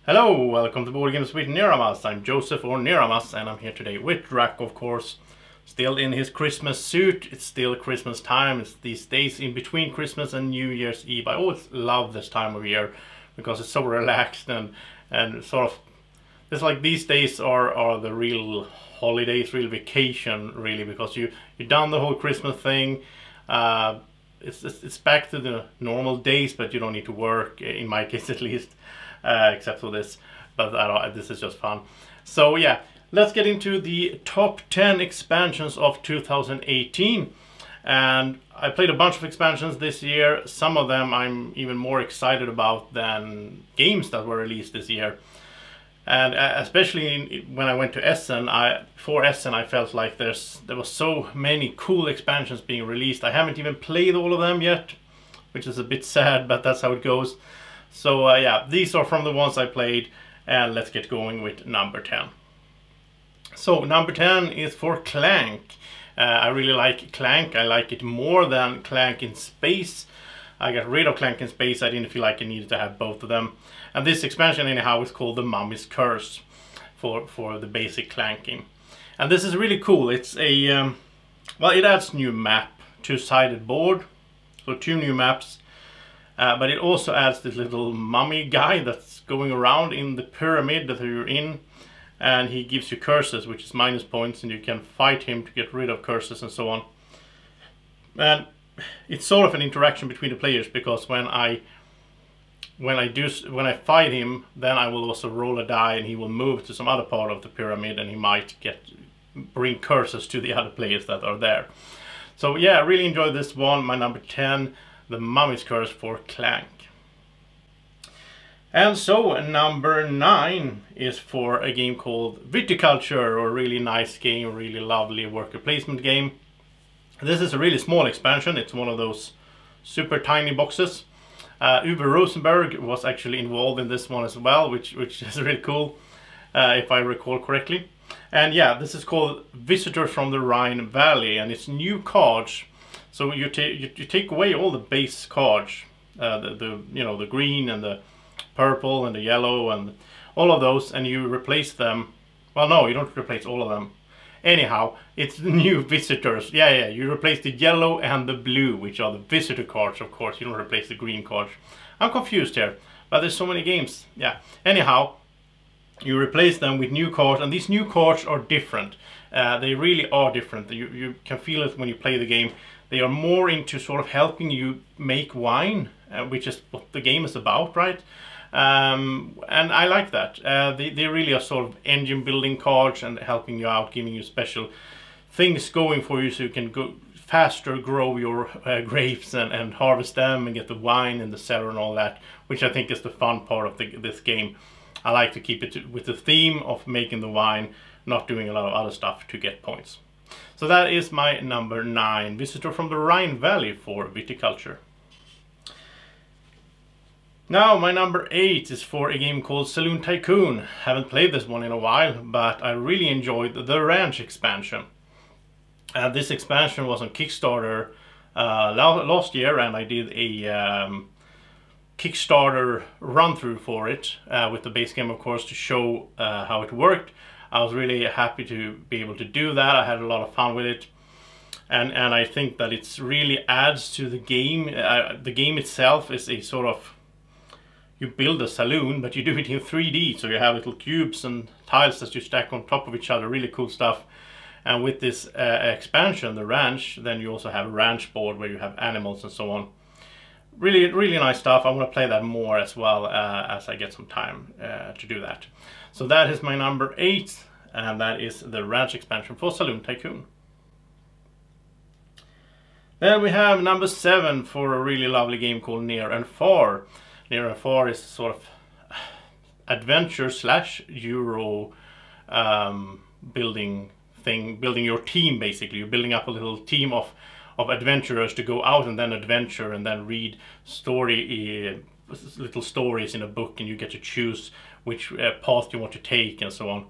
Hello, welcome to Board Games with Niramas. I'm Joseph or Niramas, and I'm here today with Drac, of course. Still in his Christmas suit. It's still Christmas time. It's these days in between Christmas and New Year's Eve. I always love this time of year because it's so relaxed and sort of, it's like these days are the real holidays, real vacation, really, because you've done the whole Christmas thing. It's back to the normal days, but you don't need to work, in my case at least. Except for this, but this is just fun. So yeah, let's get into the top 10 expansions of 2018. And I played a bunch of expansions this year. Some of them I'm even more excited about than games that were released this year. And especially when I went to Essen, for Essen I felt like there was so many cool expansions being released. I haven't even played all of them yet, which is a bit sad, but that's how it goes. So yeah, these are from the ones I played, and let's get going with number 10. So number 10 is for Clank. I really like Clank. I like it more than Clank in Space. I got rid of Clank in Space. I didn't feel like I needed to have both of them. And this expansion anyhow is called the Mummy's Curse for the basic Clank game. And this is really cool. It's a, well, it adds new map, two-sided board, so 2 new maps. But it also adds this little mummy guy that's going around in the pyramid that you're in, and he gives you curses, which is minus points, and you can fight him to get rid of curses and so on. And it's sort of an interaction between the players, because when I fight him, then I will also roll a die, and he will move to some other part of the pyramid, and he might bring curses to the other players that are there. So yeah, I really enjoyed this one. My number 10. The Mummy's Curse for Clank. And so number 9 is for a game called Viticulture, or a really nice game, really lovely worker placement game. This is a really small expansion. It's one of those super tiny boxes. Uwe Rosenberg was actually involved in this one as well, which is really cool, if I recall correctly. And yeah, this is called Visitors from the Rhine Valley, and it's new cards. So you take away all the base cards, the green and the purple and the yellow and all of those, and you replace them. Well, no, you don't replace all of them. Anyhow, it's the new visitors. Yeah, you replace the yellow and the blue, which are the visitor cards, of course. You don't replace the green cards. I'm confused here, but there's so many games. Yeah. Anyhow, you replace them with new cards, and these new cards are different. They really are different. You can feel it when you play the game. They are more into sort of helping you make wine, which is what the game is about, right? And I like that. They really are sort of engine building cards and helping you out, giving you special things going for you so you can go faster, grow your grapes and harvest them and get the wine in the cellar and all that, which I think is the fun part of this game. I like to keep it with the theme of making the wine, not doing a lot of other stuff to get points. So that is my number 9, Visitor from the Rhine Valley for Viticulture. Now my number 8 is for a game called Saloon Tycoon. Haven't played this one in a while, but I really enjoyed the Ranch expansion. This expansion was on Kickstarter last year, and I did a Kickstarter run-through for it, with the base game, of course, to show how it worked. I was really happy to be able to do that. I had a lot of fun with it, and I think that it really adds to the game. The game itself is a sort of, you build a saloon, but you do it in 3D, so you have little cubes and tiles that you stack on top of each other. Really cool stuff. And with this expansion, the ranch, then you also have a ranch board where you have animals and so on. Really, really nice stuff. I want to play that more as well, as I get some time to do that. So that is my number 8, and that is the Ranch expansion for Saloon Tycoon. Then we have number 7 for a really lovely game called Near and Far. Near and Far is sort of adventure / Euro building thing, building your team basically. You're building up a little team of adventurers to go out and then adventure and then read little stories in a book, and you get to choose which path you want to take and so on.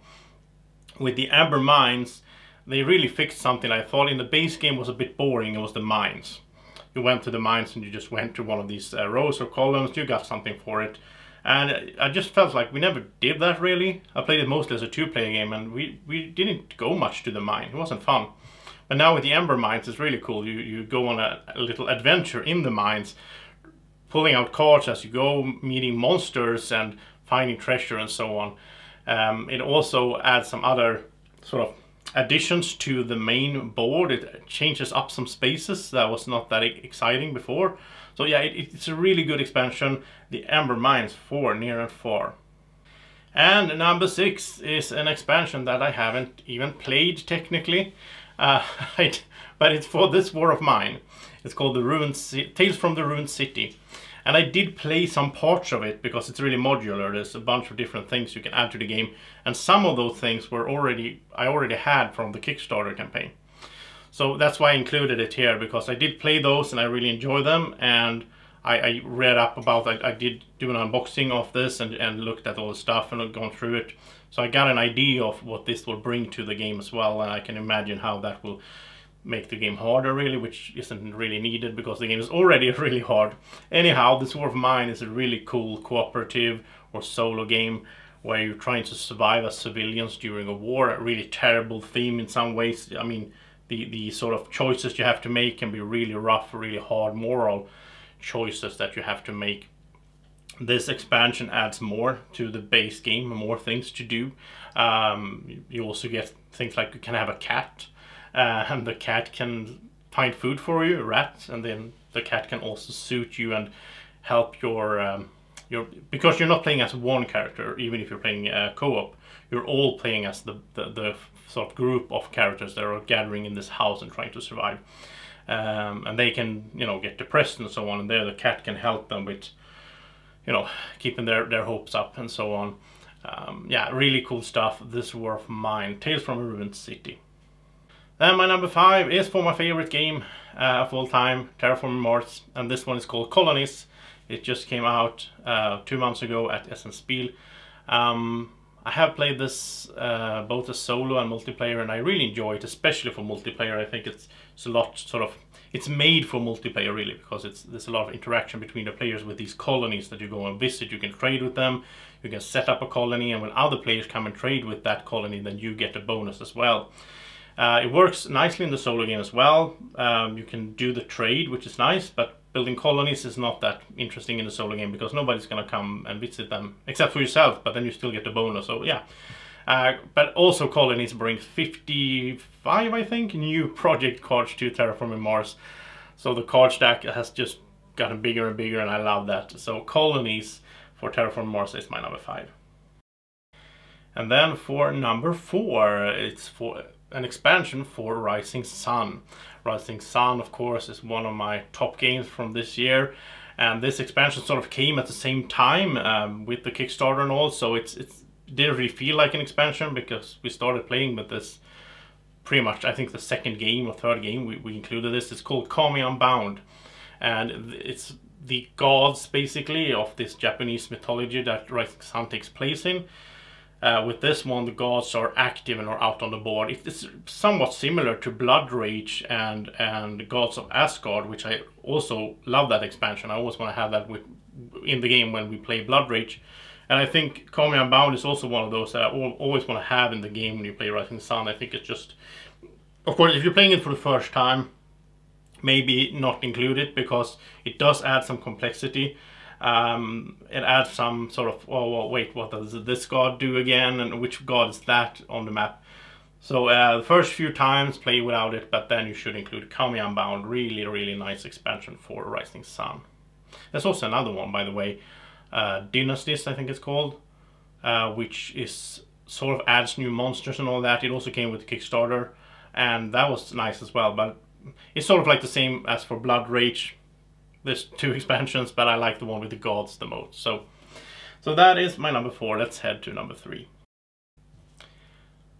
With the Ember Mines, they really fixed something I thought in the base game was a bit boring. It was the mines. You went to the mines and you just went to one of these rows or columns, you got something for it, And I just felt like we never did that really. I played it mostly as a two-player game, and we didn't go much to the mine. It wasn't fun. But now with the Ember Mines, it's really cool. You go on a little adventure in the mines, pulling out cards as you go, meeting monsters and finding treasure and so on. It also adds some other sort of additions to the main board. It changes up some spaces that was not that exciting before. So yeah, it's a really good expansion, the Ember Mines for Near and Far. And number 6 is an expansion that I haven't even played technically, but it's for this war of mine. It's called Tales from the Ruined City. And I did play some parts of it because it's really modular. There's a bunch of different things you can add to the game, and some of those things were I already had from the Kickstarter campaign. So that's why I included it here, because I did play those and I really enjoy them, and I read up about I did do an unboxing of this and looked at all the stuff and gone through it. So I got an idea of what this will bring to the game as well, and I can imagine how that will make the game harder really, which isn't really needed because the game is already really hard. Anyhow, this War of Mine is a really cool cooperative or solo game where you're trying to survive as civilians during a war. A really terrible theme in some ways. I mean, the sort of choices you have to make can be really rough, really hard moral choices that you have to make. This expansion adds more to the base game, more things to do. You also get things like you can have a cat, and the cat can find food for you, rats, and then the cat can also suit you and help your because you're not playing as one character. Even if you're playing co-op, you're all playing as the sort of group of characters that are gathering in this house and trying to survive. And they can, you know, get depressed and so on, and there the cat can help them with, you know, keeping their hopes up and so on. Yeah, really cool stuff. This War of Mine, Tales from a Ruined City. Then my number 5 is for my favorite game of all time, Terraforming Mars, and this one is called Colonies. It just came out 2 months ago at Spiel. I have played this both as solo and multiplayer, and I really enjoy it, especially for multiplayer. I think it's a lot sort of, it's made for multiplayer really, because there's a lot of interaction between the players with these colonies that you go and visit. You can trade with them, you can set up a colony, and when other players come and trade with that colony, then you get a bonus as well. It works nicely in the solo game as well. You can do the trade, which is nice, but building colonies is not that interesting in the solo game because nobody's gonna come and visit them except for yourself, but then you still get the bonus, so yeah. But also Colonies brings 55, I think, new project cards to Terraforming Mars. So the card stack has just gotten bigger and bigger, and I love that. So Colonies for Terraforming Mars is my number 5. And then for number 4, it's for an expansion for Rising Sun. Rising Sun, of course, is one of my top games from this year, and this expansion sort of came at the same time with the Kickstarter and all, so it didn't really feel like an expansion because we started playing with this pretty much, I think the second game or third game we included this. It's called Kami Unbound, and it's the gods basically of this Japanese mythology that Rising Sun takes place in. With this one, the gods are active and are out on the board. It's somewhat similar to Blood Rage and Gods of Asgard, which I also love that expansion. I always want to have that in the game when we play Blood Rage. And I think Kami Unbound is also one of those that I always want to have in the game when you play Rising Sun. I think it's just, of course, if you're playing it for the first time, maybe not include it because it does add some complexity. It adds some sort of, oh well, wait, what does this god do again, and which god is that on the map? So the first few times play without it, but then you should include Kami Unbound. Really nice expansion for Rising Sun. There's also another one, by the way, Dynasties I think it's called, which is sort of adds new monsters and all that. It also came with the Kickstarter, and that was nice as well, but it's sort of like the same as for Blood Rage. There's 2 expansions, but I like the one with the gods the most. So that is my number 4. Let's head to number 3.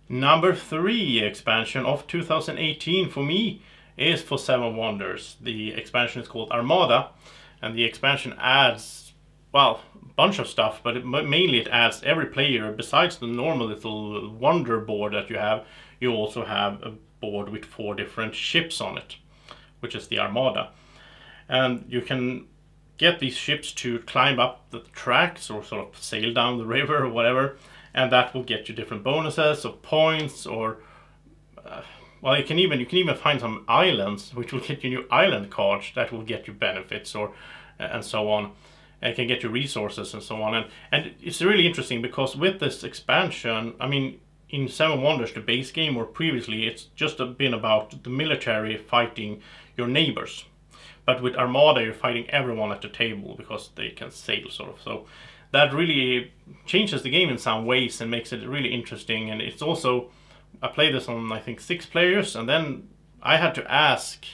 Number 3 expansion of 2018 for me is for Seven Wonders. The expansion is called Armada, and the expansion adds, well, a bunch of stuff, but mainly it adds every player, besides the normal little wonder board that you have, you also have a board with 4 different ships on it, which is the Armada. And you can get these ships to climb up the tracks or sort of sail down the river or whatever, and that will get you different bonuses or points, or well, you can even find some islands which will get you new island cards that will get you benefits, or and so on. And it can get you resources and so on. And it's really interesting because with this expansion, I mean, in Seven Wonders, the base game, or previously, it's just been about the military fighting your neighbors. But with Armada, you're fighting everyone at the table because they can sail, sort of. So that really changes the game in some ways and makes it really interesting. And it's also, I played this on, I think, 6 players, and then I had to ask.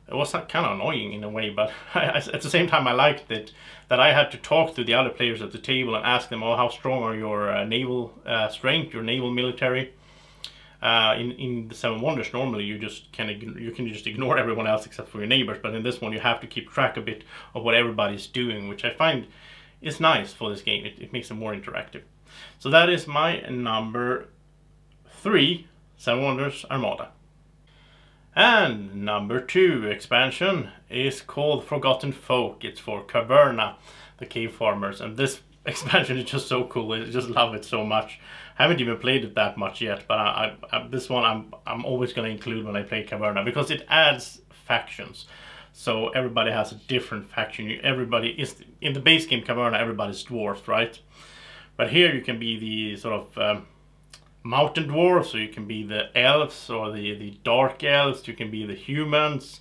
It was kind of annoying in a way, but at the same time I liked it, that I had to talk to the other players at the table and ask them, oh, how strong are your naval strength, your naval military? In the Seven Wonders, normally you can just ignore everyone else except for your neighbors, but in this one you have to keep track a bit of what everybody's doing, which I find is nice for this game. It makes it more interactive. So that is my number 3, Seven Wonders Armada. And number 2 expansion is called Forgotten Folk. It's for Caverna, the cave farmers, and this expansion is just so cool. I just love it so much. I haven't even played it that much yet, but this one I'm always going to include when I play Caverna, because it adds factions. So everybody has a different faction. Everybody is in the base game Caverna. Everybody's dwarfs, right? But here you can be the sort of mountain dwarves, or you can be the elves or the dark elves, you can be the humans,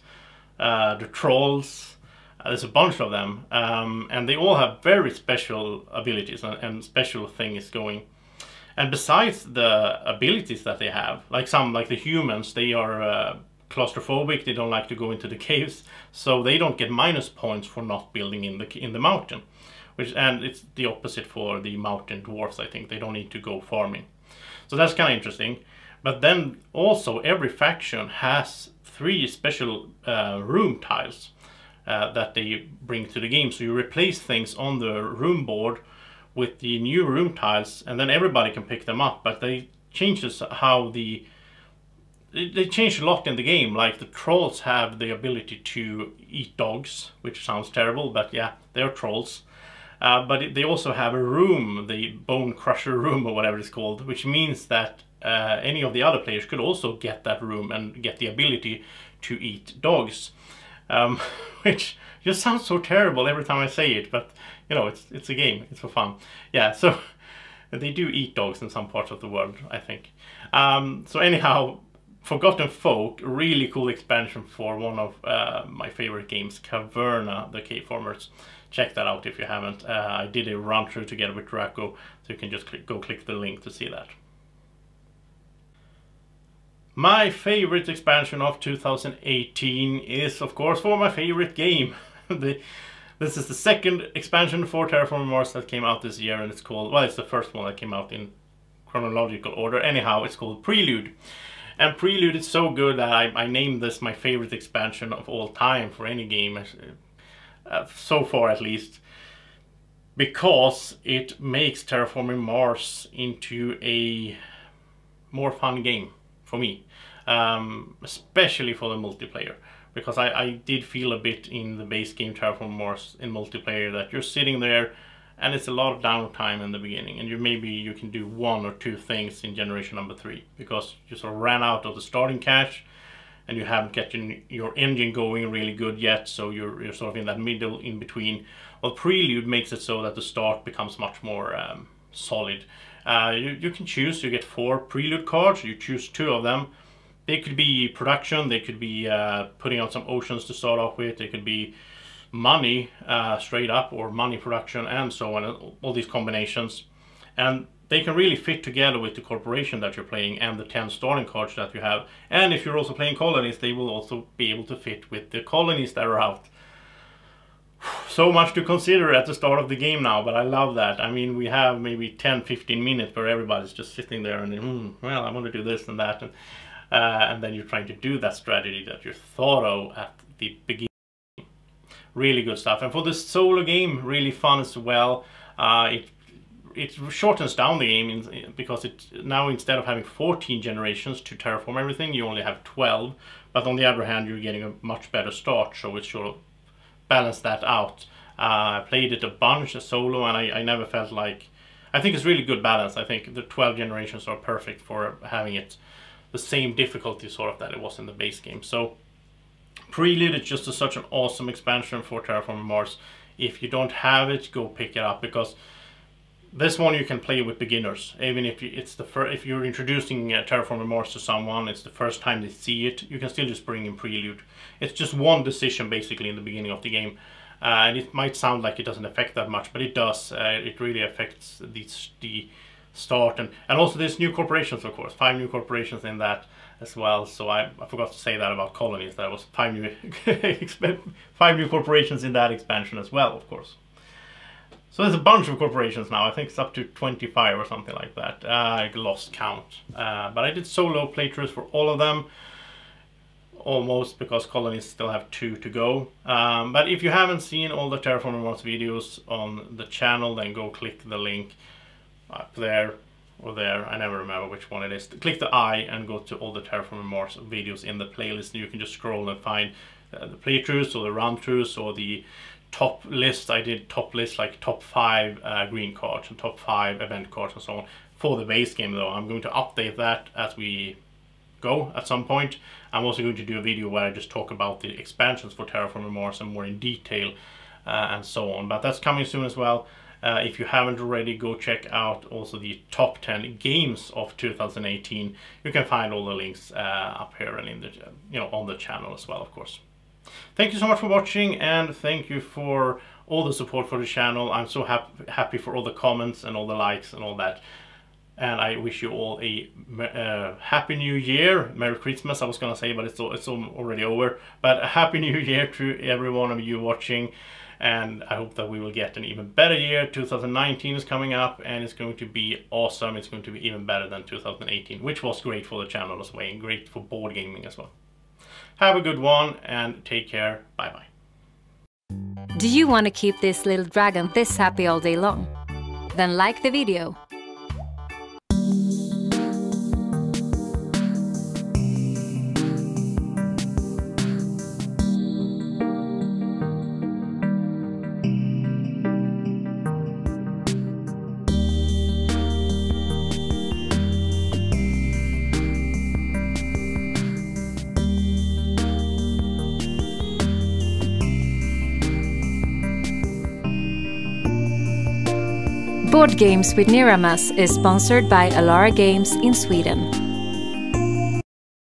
the trolls. There's a bunch of them, and they all have very special abilities and special things going. And besides the abilities that they have, like the humans, they are claustrophobic, they don't like to go into the caves, so they don't get minus points for not building in the mountain. And it's the opposite for the mountain dwarfs, I think. They don't need to go farming. So that's kind of interesting. But then also every faction has 3 special room tiles that they bring to the game. So you replace things on the room board with the new room tiles, and then everybody can pick them up. But they changes how they change a lot in the game. Like the trolls have the ability to eat dogs, which sounds terrible, but yeah, they're trolls. But they also have a room, the Bone Crusher room or whatever it's called, which means that any of the other players could also get that room and get the ability to eat dogs. Which just sounds so terrible every time I say it, but you know, it's a game, it's for fun. Yeah, so they do eat dogs in some parts of the world, I think. So anyhow, Forgotten Folk, really cool expansion for one of my favorite games, Caverna, the Cave Farmers. Check that out if you haven't. I did a run through together with Draco, so you can just go click the link to see that. My favorite expansion of 2018 is, of course, for my favorite game. This is the second expansion for Terraforming Mars that came out this year, and it's called, well, it's the first one that came out in chronological order. Anyhow, it's called Prelude. And Prelude is so good that I named this my favorite expansion of all time for any game. So far at least, because it makes Terraforming Mars into a more fun game for me, especially for the multiplayer, because I did feel a bit in the base game Terraforming Mars in multiplayer that you're sitting there and it's a lot of downtime in the beginning, and maybe you can do 1 or 2 things in generation number 3 because you sort of ran out of the starting cash and you haven't gotten your engine going really good yet, so you're sort of in that middle in between. Well, Prelude makes it so that the start becomes much more solid. You can choose, you get 4 Prelude cards, you choose 2 of them. They could be production, they could be putting out some oceans to start off with, they could be money straight up, or money production, and so on, all these combinations. And they can really fit together with the corporation that you're playing and the 10 starting cards that you have. And if you're also playing colonies, they will also be able to fit with the colonies that are out. So much to consider at the start of the game now, but I love that. I mean, we have maybe 10-15 minutes where everybody's just sitting there and well, I want to do this and that, and then you're trying to do that strategy that you thought of at the beginning. Really good stuff. And for the solo game, really fun as well. It shortens down the game because it now, instead of having 14 generations to terraform everything, you only have 12. But on the other hand, you're getting a much better start, so it sort of balance that out. I played it a bunch as solo, and I never felt like... I think it's really good balance. I think the 12 generations are perfect for having it the same difficulty sort of that it was in the base game. So Prelude is just such an awesome expansion for Terraforming Mars. If you don't have it, go pick it up, because this one you can play with beginners. Even if if you're introducing Terraforming Mars to someone, it's the first time they see it, you can still just bring in Prelude. It's just one decision basically in the beginning of the game. And it might sound like it doesn't affect that much, but it does. It really affects the start. And also there's new corporations, of course. 5 new corporations in that as well. So I forgot to say that about Colonies. There was 5 new corporations in that expansion as well, of course. So there's a bunch of corporations now. I think it's up to 25 or something like that. I lost count. But I did solo playthroughs for all of them. Almost, because Colonies still have 2 to go. But if you haven't seen all the Terraforming Mars videos on the channel, then go click the link up there or there. I never remember which one it is. Click the I and go to all the Terraforming Mars videos in the playlist. And you can just scroll and find the playthroughs or the run-throughs or the top list. I did top list, like top 5 green cards and top 5 event cards and so on for the base game. Though I'm going to update that as we go at some point. I'm also going to do a video where I just talk about the expansions for Terraforming Mars and more in detail and so on. But that's coming soon as well. If you haven't already, go check out also the top 10 games of 2018. You can find all the links up here and in the on the channel as well, of course. Thank you so much for watching, and thank you for all the support for the channel. I'm so happy for all the comments and all the likes and all that. And I wish you all a Happy New Year. Merry Christmas, I was going to say, but it's already over. But a Happy New Year to every one of you watching. And I hope that we will get an even better year. 2019 is coming up, and it's going to be awesome. It's going to be even better than 2018, which was great for the channel as well, and great for board gaming as well. Have a good one, and take care. Bye-bye. Do you want to keep this little dragon this happy all day long? Then like the video. Board Games with Niramas is sponsored by Alara Games in Sweden.